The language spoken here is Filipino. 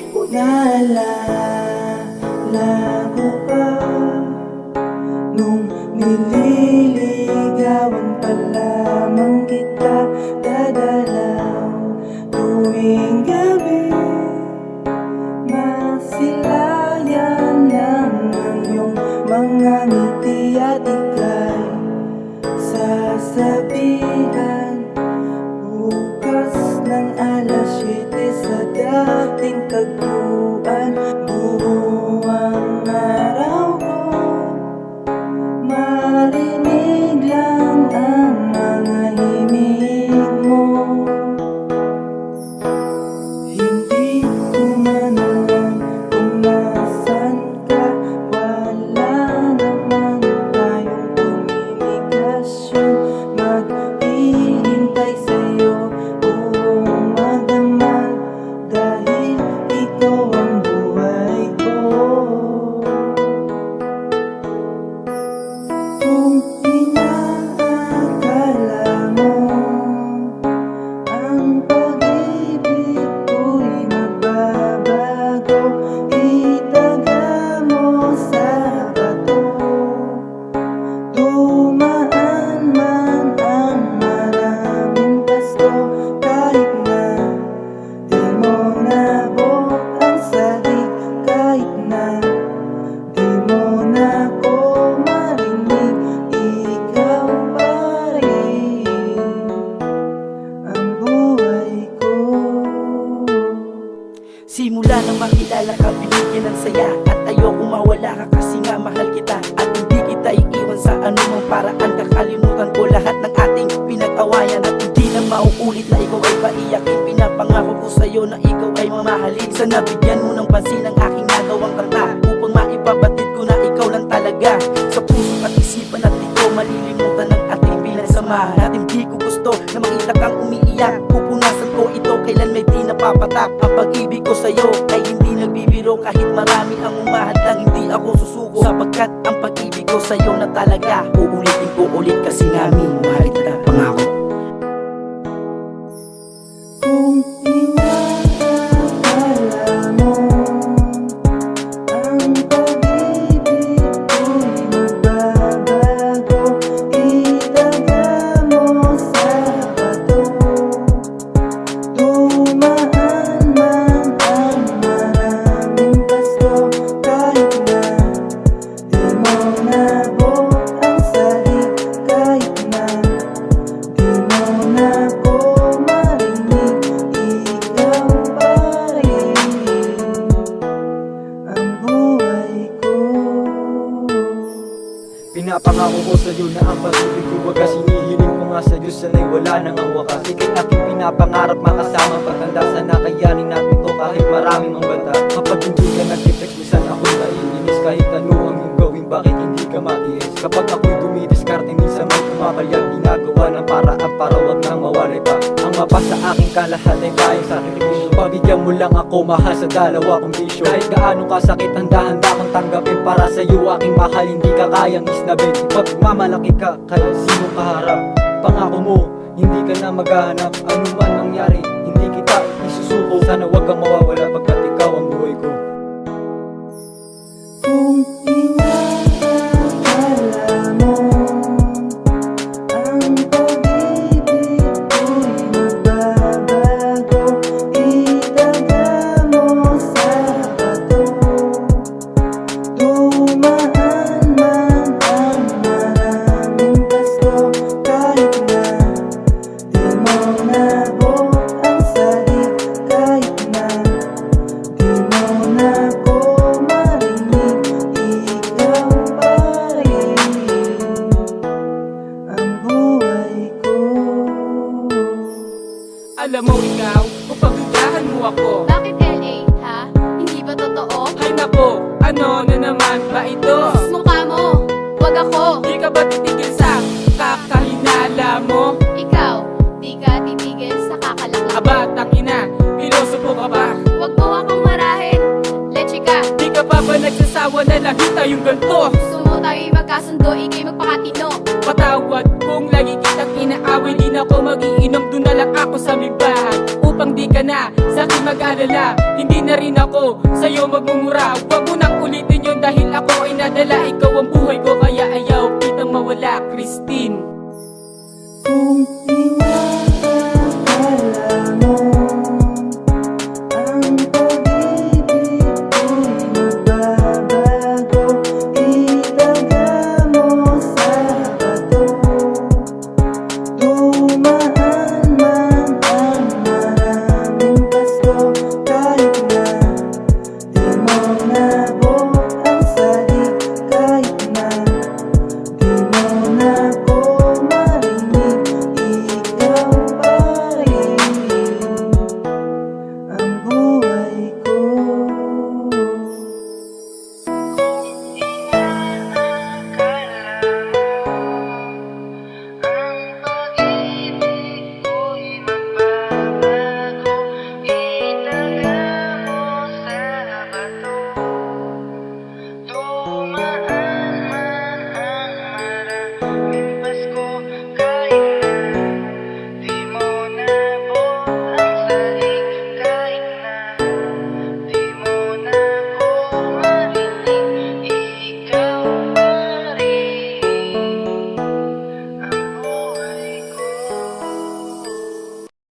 ko. Naalala ko pa nung nililigawan pa lamang kita, dadalaw tuwing gabi. Masilayan lang ang iyong mga ngiti at ika'y sasabihan bukas ng alas 7 sa dating tagpuan. Buong araw ko, marinig lang ang mga himig mo. Hindi ko man alam kung nasan ka, wala naman tayong komunikasyon. Maghihintay sa'yo buong magdamag dahil ikaw ang buhay ko. Kung inaakala mo ang pag-ibig ko'y magbabago, itaga mo sa bato. Dumaan man ang maraming pasto, kahit na di mo nabot ang sahig, kahit na di mo na ko marinig, ikaw pa rin ang buhay ko. Simula nang makilala ka, binigyan ng saya, at ayoko mawala ka kasi nga mahal kita. At hindi kita iiwan sa anumang paraan. Kakalimutan ko lahat ng ating pinag-awayan, at hindi na mauulit na ikaw ay paiyakin. Pinapangako ko sa'yo na ikaw ay mamahalin. Sana bigyan mo ng pansin ang aking nagawang kanta, upang maipabatid ko na ikaw lang talaga sa puso at isipan, at ikaw malilimutan ng ating pinagsamahan. At hindi ko gusto na makita kang umiiyak. Pupunasan ko ito kailan may di napapatak. Ang pag-ibig ko sa'yo ay hindi nagbibiro, kahit marami ang umahadlang hindi ako susuko, sapagkat ang pag-ibig ko sa'yo na talaga. Uulitin ko ulit kasi nga mahal kita, pangako. Kung inaakala mo ang pag-ibig ko'y magbabago, itaga mo sa bato. Dumaan man ang maraming pasto, kahit na di mo nabot ang sahig, kahit na di mo na ko marinig, ikaw pa rin ang buhay ko. Pinapangako ko sa'yo na ang pag-ibig ko wagas. Hinihiling ko nga sa Diyos, sana'y wala nang ang wakas. Ika'y aking pinapangarap makasama pagtanda. Sana kayanin natin to kahit maraming ang banta. Kapag hindi ka nag-text, minsan ako'y naiinis. Kahit ano ang iyong gawin, bakit hindi ka matiis? Kapag ako'y dumidiskarte, minsan may pumapalyag. Ginagawa ng paraan para wag nang mawalay pa. Ang mapa sa aking kalahat ay kayang sakripisyo. Pabigyan mo lang ako, mahal, sa dalawa kong bisyo. Kahit gaano kasakit, handa-handa kong tanggapin. Para sa'yo aking mahal, hindi ka kayang isnabin. Pagmamalaki ka, kahit sino kaharap. Pangako mo, hindi ka na maghahanap. Ano man mangyari, hindi kita isusuko. Sana wag kang mawawala pagkat ikaw ang buhay ko. Kung inaakala mo ang pag-ibig ko'y magbabago, itaga mo sa bato. Dumaan man ang maraming pasto, kahit na di mo nabot ang sahig, kahit na di mo na ko marinig, ikaw pa rin ang buhay ko. Alam mo ikaw, kung pagdudahan mo ako, Bakit LA, ha? Hindi ba totoo? ay nako, ano na naman ba ito? Sus, mukha mo! Wag ako! Di ka ba titigil sa kakahinala mo? Ikaw, di ka titigil sa kakalakla. Aba, tangina, pilosopo ka ba? Wag mo akong marahin! Leche ka! Di ka pa ba nagsasawa na lagi tayong ganito? Gusto mo tayo'y magkasundo, ikay magpakatino. Patawad kung lagi kitang inaaway, di na ako magiinom, doon na lang ako sa may bahay upang di ka na sa'kin mag-alala. Hindi na rin ako sa'yo magmumura. Huwag mo nang ulitin yun dahil ako ay nadala. Ikaw ang buhay ko kaya ayaw kitang mawala, Krista.